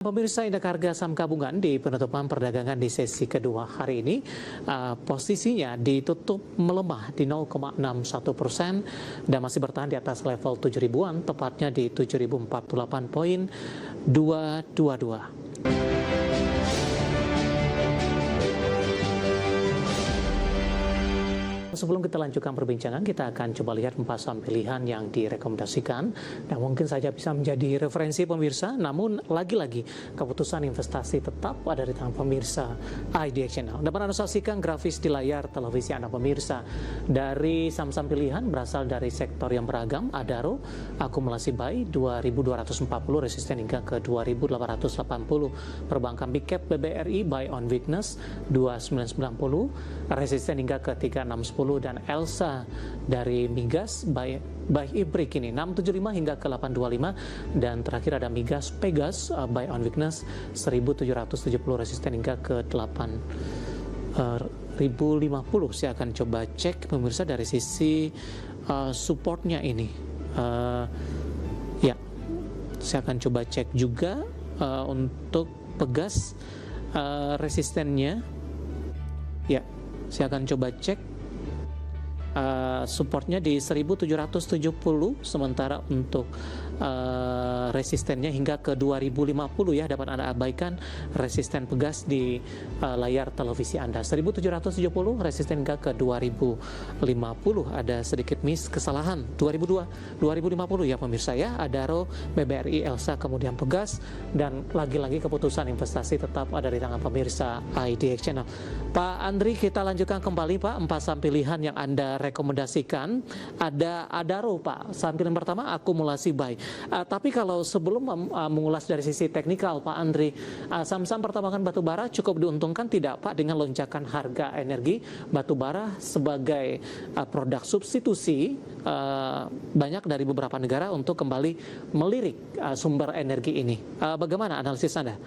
Pemirsa, indeks harga saham gabungan di penutupan perdagangan di sesi kedua hari ini posisinya ditutup melemah di 0,61% dan masih bertahan di atas level 7 ribuan, tepatnya di 7.048,222. Sebelum kita lanjutkan perbincangan, kita akan coba lihat 4 saham pilihan yang direkomendasikan dan mungkin saja bisa menjadi referensi pemirsa. Namun lagi-lagi keputusan investasi tetap ada di tangan pemirsa IDX Channel. Dapat Anda saksikan grafis di layar televisi Anda pemirsa. Dari saham-saham pilihan berasal dari sektor yang beragam. Adaro akumulasi buy 2.240, resisten hingga ke 2.880. Perbankan Big Cap BBRI buy on weakness 2.990, resisten hingga ke 3.610. Dan Elsa dari Migas by Ibrik ini 675 hingga ke 825, dan terakhir ada Migas Pegas buy on weakness 1770, resisten hingga ke 8.050. Saya akan coba cek pemirsa dari sisi supportnya ini. Ya, saya akan coba cek juga untuk Pegas resistennya. Ya, saya akan coba cek supportnya di 1770, sementara untuk resistennya hingga ke 2050 ya. Dapat Anda abaikan resisten Pegas di layar televisi Anda. 1770 resisten hingga ke 2050. Ada sedikit kesalahan 2050 ya pemirsa ya. Adaro, BBRI, Elsa, kemudian Pegas, dan lagi-lagi keputusan investasi tetap ada di tangan pemirsa IDX Channel. Pak Andri, kita lanjutkan kembali Pak 4 saham pilihan yang Anda rekomendasikan. Ada Adaro Pak, saham pilihan pertama akumulasi buy. Tapi kalau sebelum mengulas dari sisi teknikal Pak Andri, saham-saham pertambangan batubara cukup diuntungkan tidak Pak dengan lonjakan harga energi batubara sebagai produk substitusi banyak dari beberapa negara untuk kembali melirik sumber energi ini. Bagaimana analisis Anda?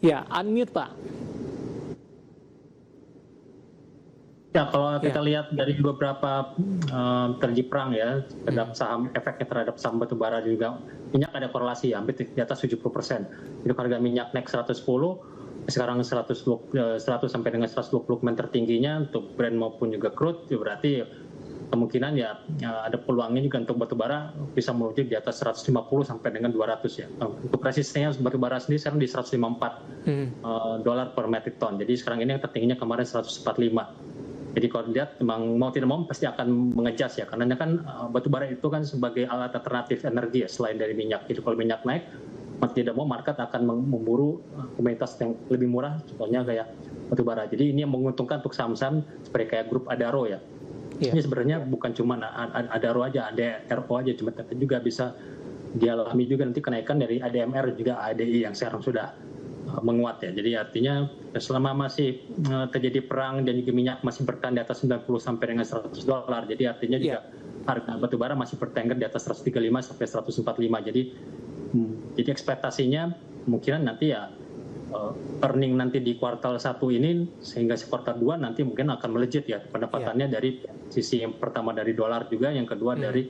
Ya, unmute Pak. Ya, kalau kita lihat dari beberapa terjadi perang ya terhadap saham, efeknya terhadap saham batubara juga, minyak ada korelasi hampir di atas 70%. Jadi harga minyak naik 110, sekarang 100 sampai dengan 120 tertingginya untuk Brent maupun juga crude, ya berarti kemungkinan ya ada peluangnya juga untuk batubara bisa menuju di atas 150 sampai dengan 200 ya. Untuk resistennya batubara sendiri sekarang di 154 dolar per metric ton. Jadi sekarang ini yang tertingginya kemarin 145. Jadi kalau dilihat memang mau tidak mau pasti akan mengejas ya, karena kan batubara itu kan sebagai alat alternatif energi ya selain dari minyak. Jadi kalau minyak naik, mau tidak mau market akan memburu komoditas yang lebih murah, contohnya kayak batubara. Jadi ini yang menguntungkan untuk saham-saham seperti kayak grup Adaro ya. Ini sebenarnya bukan cuma Adaro aja, ada RO aja, cuma tapi juga bisa dialami juga nanti kenaikan dari ADMR juga ADI yang sekarang sudah menguat ya. Jadi artinya selama masih terjadi perang dan juga minyak masih bertahan di atas 90 sampai dengan 100 dolar. Jadi artinya juga harga batubara masih bertengger di atas 135 sampai 145. Jadi ekspektasinya kemungkinan nanti ya earning nanti di kuartal 1 ini sehingga kuartal 2 nanti mungkin akan melejit ya pendapatannya dari sisi yang pertama dari dolar juga, yang kedua dari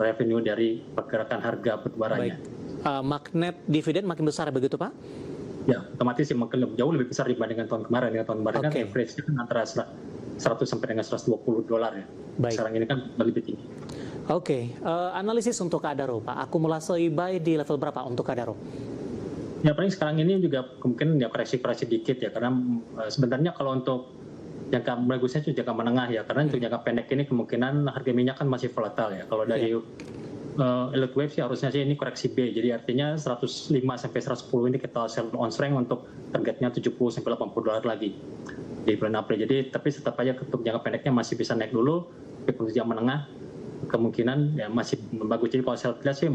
revenue dari pergerakan harga batubaranya. Magnet dividen makin besar begitu Pak? Ya, otomatis makin jauh lebih besar dibandingkan tahun kemarin. Dengan tahun kemarin kan average-nya kan antara 100 sampai dengan 120 dolar ya. Sekarang ini kan lebih tinggi. Analisis untuk Adaro Pak, akumulasi buy di level berapa untuk Adaro? Ya paling sekarang ini juga kemungkinan ya koreksi dikit ya, karena sebenarnya kalau untuk jangka bagusnya itu jangka menengah ya, karena untuk jangka pendek ini kemungkinan harga minyak kan masih volatile ya. Kalau dari Elite Wave sih harusnya sih ini koreksi B, jadi artinya 105 sampai 110 ini kita sell on strength untuk targetnya 70 sampai 80 dolar lagi di bulan April. Jadi tapi tetap aja untuk jangka pendeknya masih bisa naik dulu, tapi untuk jangka menengah kemungkinan ya masih bagus. Jadi kalau saya lihat sih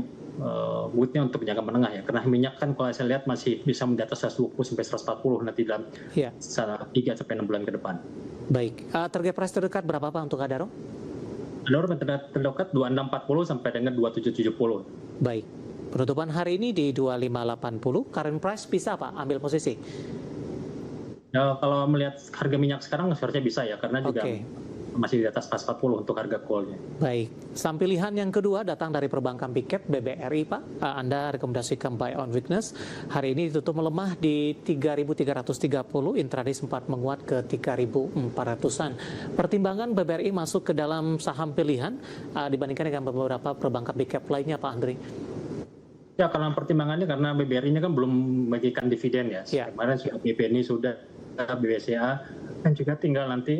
buatnya untuk jangka menengah ya, karena minyak kan kalau saya lihat masih bisa di atas 120 sampai 140 nanti dalam 3 sampai 6 bulan ke depan. Baik, target price terdekat berapa Pak untuk Adaro? Adaro terdekat 2640 sampai dengan 2770. Baik, penutupan hari ini di 2580, current price bisa Pak ambil posisi? Ya, kalau melihat harga minyak sekarang seharusnya bisa ya, karena juga masih di atas pas 40 untuk harga call-nya. Baik, saham pilihan yang kedua datang dari perbankan Big Cap BBRI Pak. Anda rekomendasikan buy on weakness. Hari ini ditutup melemah di 3.330, intraday sempat menguat ke 3.400-an. Pertimbangan BBRI masuk ke dalam saham pilihan dibandingkan dengan beberapa perbankan Big Cap lainnya Pak Andri. Ya, karena pertimbangannya karena BBRI ini kan belum membagikan dividen ya. Kemarin sudah BPNI sudah, BBCA, dan juga tinggal nanti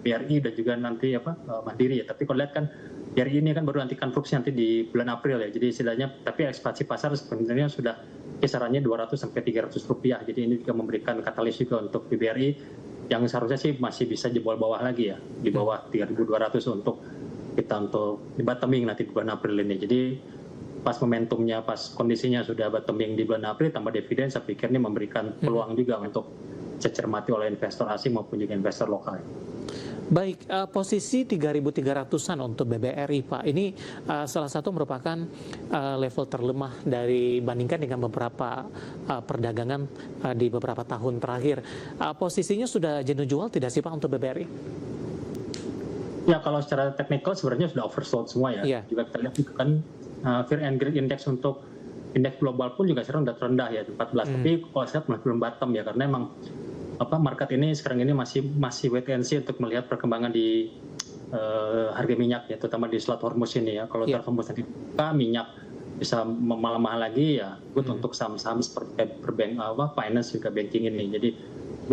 BRI dan juga nanti Mandiri ya. Tapi kalau lihat kan BRI ini kan baru nantikan konstruksi nanti di bulan April ya. Jadi istilahnya tapi ekspansi pasar sebenarnya sudah kisarannya 200 sampai 300 rupiah. Jadi ini juga memberikan katalis juga untuk BBRI yang seharusnya sih masih bisa jebol bawah lagi ya, di bawah 3.200 untuk di bottoming nanti di bulan April ini. Jadi pas momentumnya, pas kondisinya sudah bottoming di bulan April tambah dividen, saya pikir ini memberikan peluang juga untuk dicermati oleh investor asing maupun juga investor lokal. Baik, posisi 3.300-an untuk BBRI Pak, ini salah satu merupakan level terlemah dari bandingkan dengan beberapa perdagangan di beberapa tahun terakhir. Posisinya sudah jenuh jual tidak sih Pak untuk BBRI? Ya, kalau secara teknikal sebenarnya sudah oversold semua ya. Yeah. Juga kita lihat juga kan Fear and Greed Index untuk indeks global pun juga sekarang sudah terendah ya 14. Tapi kalau saya lihat belum bottom ya, karena emang market ini sekarang ini masih wait and see untuk melihat perkembangan di harga minyak ya, terutama di Selat Hormuz ini ya. Kalau Selat Hormuz nanti buka, minyak bisa melemah lagi ya, good untuk saham-saham seperti finance juga banking ini. Jadi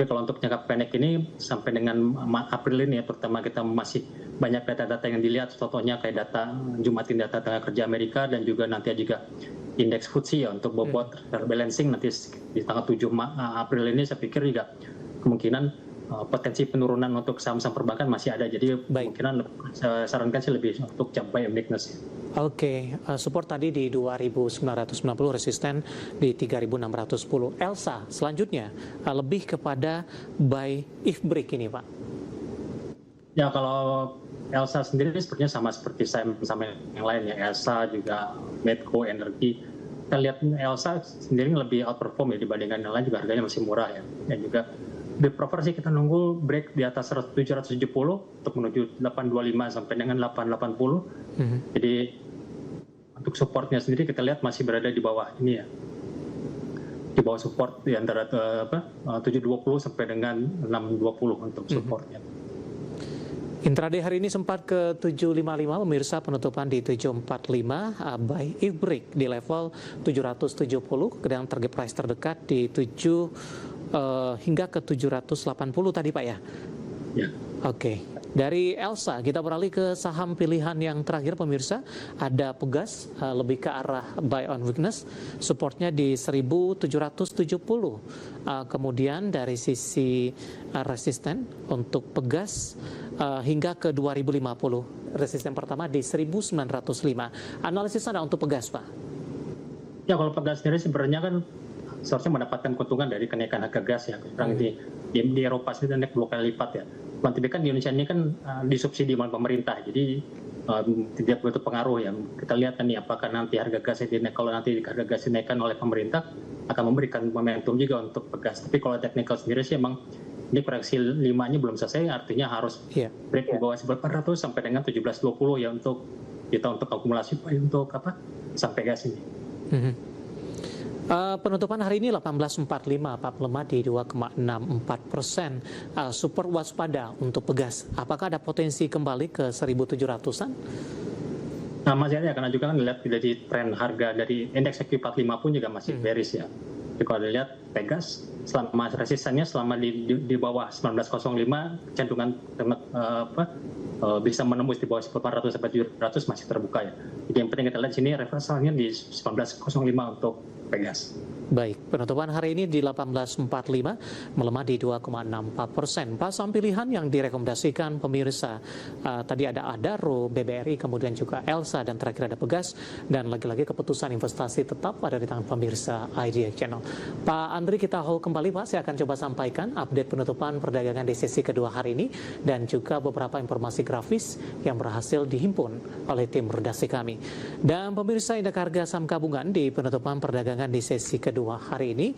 kalau untuk jangka pendek ini sampai dengan April ini ya, terutama kita masih banyak data-data yang dilihat, contohnya kayak data Jumatin data tenaga kerja Amerika dan juga nanti juga indeks FTSE ya untuk bobot balancing nanti di tanggal 7 April ini. Saya pikir juga kemungkinan potensi penurunan untuk saham-saham perbankan masih ada. Jadi kemungkinan saya sarankan sih lebih untuk buy on weakness ya. Oke, support tadi di 2.990, resisten di 3.610. Elsa, selanjutnya lebih kepada buy if break ini Pak. Ya, kalau Elsa sendiri sepertinya sama seperti sama yang lain ya. Elsa juga Medco Energi. Kita lihat Elsa sendiri lebih outperform ya dibandingkan yang lain, juga harganya masih murah ya. Dan juga di prefer sih kita nunggu break di atas 770 untuk menuju 825 sampai dengan 880. Jadi untuk supportnya sendiri kita lihat masih berada di bawah ini ya. Di bawah support di antara 720 sampai dengan 620 untuk supportnya. Intraday hari ini sempat ke 755, pemirsa, penutupan di 745, buy if break di level 770, dengan target price terdekat di 7 hingga ke 780 tadi Pak ya? Ya. Oke. Dari Elsa kita beralih ke saham pilihan yang terakhir pemirsa, ada Pegas, lebih ke arah buy on weakness, supportnya di 1770. Kemudian dari sisi resisten untuk Pegas hingga ke 2050. Resisten pertama di 1905. Analisis Anda untuk Pegas Pak? Ya, kalau Pegas sendiri sebenarnya kan seharusnya mendapatkan keuntungan dari kenaikan harga gas ya. Sekarang di Eropa sendiri naik 2 kali lipat ya. Tapi kan di Indonesia ini kan disubsidi oleh pemerintah, jadi tidak begitu pengaruh ya. Kita lihat nih apakah nanti harga gas dinaik, kalau nanti harga gas dinaikkan oleh pemerintah akan memberikan momentum juga untuk Pegas. Tapi kalau teknikal sendiri sih emang ini koreksi 5-nya belum selesai, artinya harus break di bawah 400 sampai dengan 1720 ya untuk kita untuk akumulasi untuk sampai gas ini. Penutupan hari ini 1845, Pak, melemah di 2,64%. Super waspada untuk Pegas. Apakah ada potensi kembali ke 1.700-an? Nah, masih ada, karena juga kan dilihat dari tren harga dari indeks EQ45 pun juga masih bearish ya. Jadi kalau dilihat Pegas selama resistennya selama di bawah 1905, cenderungan bisa menembus di bawah 400 sampai 700 masih terbuka ya. Jadi yang penting kita lihat sini reversalnya di 1905 untuk Pegas. Baik, penutupan hari ini di 1845 melemah di 2,64%. Pak, saham pilihan yang direkomendasikan pemirsa tadi ada Adaro, BBRI, kemudian juga Elsa, dan terakhir ada Pegas. Dan lagi-lagi keputusan investasi tetap ada di tangan pemirsa IDX Channel. Pak Andri, kita hold kembali Pak. Saya akan coba sampaikan update penutupan perdagangan di sesi kedua hari ini dan juga beberapa informasi grafis yang berhasil dihimpun oleh tim redaksi kami. Dan pemirsa, indeks harga saham gabungan di penutupan perdagangan di sesi kedua 2 hari ini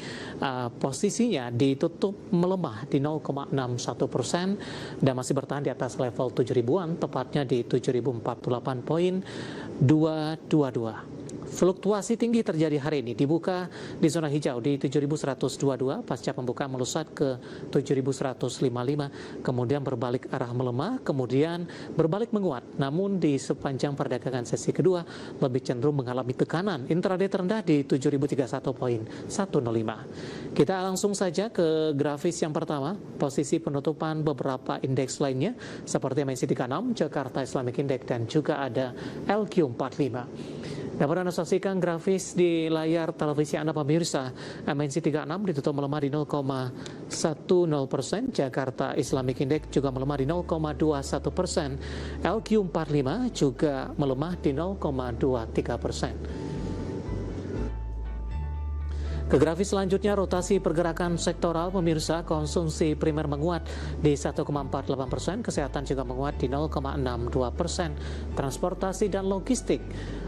posisinya ditutup melemah di 0,61% dan masih bertahan di atas level 7.000-an, tepatnya di 7.048.222. Fluktuasi tinggi terjadi hari ini, dibuka di zona hijau di 7.122 pasca pembukaan melesat ke 7.155, kemudian berbalik arah melemah, kemudian berbalik menguat. Namun di sepanjang perdagangan sesi kedua lebih cenderung mengalami tekanan intraday terendah di 7.031.105. Kita langsung saja ke grafis yang pertama, posisi penutupan beberapa indeks lainnya seperti MNC 36, Jakarta Islamic Index, dan juga ada LQ45. Dapat Anda saksikan grafis di layar televisi Anda pemirsa. MNC 36 ditutup melemah di 0,10%, Jakarta Islamic Index juga melemah di 0,21%, LQ45 juga melemah di 0,23%. Ke grafis selanjutnya, rotasi pergerakan sektoral pemirsa. Konsumsi primer menguat di 1,48%, kesehatan juga menguat di 0,62%, transportasi dan logistik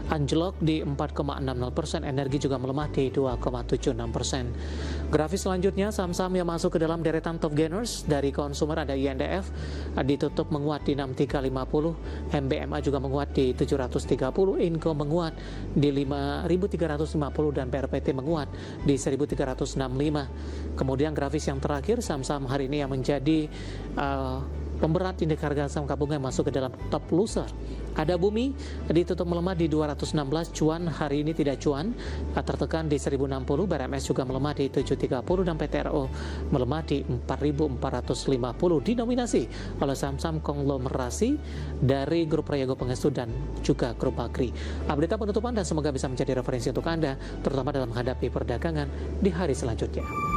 anjlok di 4,60%, energi juga melemah di 2,76%. Grafis selanjutnya, saham-saham yang masuk ke dalam deretan top gainers dari konsumer ada INDF ditutup menguat di 6350, MBMA juga menguat di 730, Inco menguat di 5350 dan PRPT menguat di 1365. Kemudian grafis yang terakhir, saham-saham hari ini yang menjadi pemberat indeks harga saham gabungan masuk ke dalam top loser. Ada Bumi ditutup melemah di 216, cuan hari ini tidak cuan, tertekan di 1060, BRMS juga melemah di 730 dan PTRO melemah di 4450, dinominasi oleh saham-saham konglomerasi dari grup Prayogo Pangestu dan juga grup Bakri. Update penutupan dan semoga bisa menjadi referensi untuk Anda terutama dalam menghadapi perdagangan di hari selanjutnya.